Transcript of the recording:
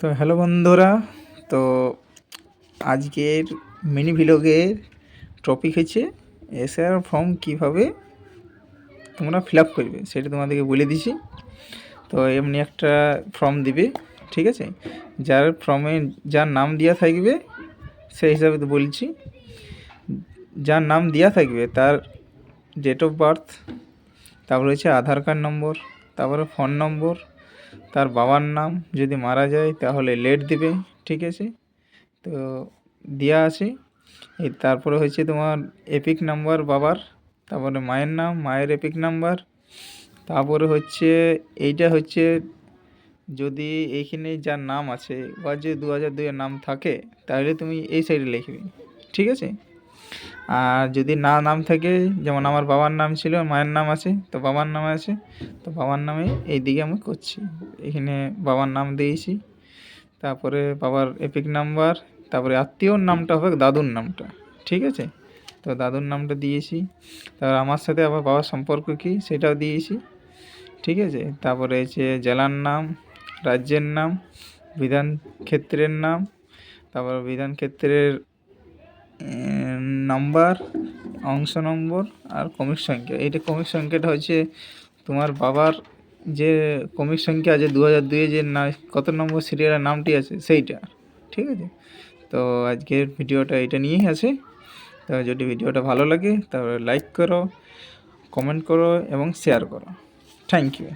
তো হ্যালো বন্ধুরা, তো আজকের মিনি ভিলগের টপিক হচ্ছে এসআর ফর্ম কীভাবে তোমরা ফিল আপ করবে সেটা তোমাদেরকে বলে দিছি। তো এমনি একটা ফর্ম দিবে, ঠিক আছে, যার ফর্মে যার নাম দেওয়া থাকবে সেই হিসাবে তো বলছি। যার নাম দেওয়া থাকবে তার ডেট অফ বার্থ, তারপর হচ্ছে আধার কার্ড নম্বর, তারপরে ফোন নম্বর, তার বাবার নাম, যদি মারা যায় তাহলে লেট দেবে, ঠিক আছে। তো দেওয়া আছে। তারপরে হচ্ছে তোমার এপিক নাম্বার বাবার, তারপরে মায়ের নাম, মায়ের এপিক নাম্বার, তারপরে হচ্ছে এইটা হচ্ছে যদি এইখানে যার নাম আছে বা যে 2002-এর নাম থাকে তাহলে তুমি এই সাইডে লিখবে, ঠিক আছে। আর যদি নাম থাকে, যেমন আমার বাবার নাম ছিল, মায়ের নাম আছে, তো বাবার নাম আছে, তো বাবার নামে এই দিকে আমি করছি, এখানে বাবার নাম দিয়েছি, তারপরে বাবার এপিক নাম্বার, তারপরে আত্মীয়র নামটা হবে দাদুর নামটা, ঠিক আছে। তো দাদুর নামটা দিয়েছি, তারপর আমার সাথে আবার বাবার সম্পর্ক কী সেটাও দিয়েছি, ঠিক আছে। তারপরে হচ্ছে জেলার নাম, রাজ্যের নাম, বিধান ক্ষেত্রের নাম, তারপর বিধান ক্ষেত্রের নাম্বার, অংশ নম্বর আর ক্রমিক সংখ্যা। এইটা ক্রমিক সংখ্যাটা হচ্ছে তোমার বাবার যে ক্রমিক সংখ্যা আছে 2002-এ যে কত নম্বর সিরিয়ালের নামটি আছে সেইটা, ঠিক আছে। তো আজকের ভিডিওটা এটা নিয়েই আছে। তো যদি ভিডিওটা ভালো লাগে তাহলে লাইক করো, কমেন্ট করো এবং শেয়ার করো। Thank you.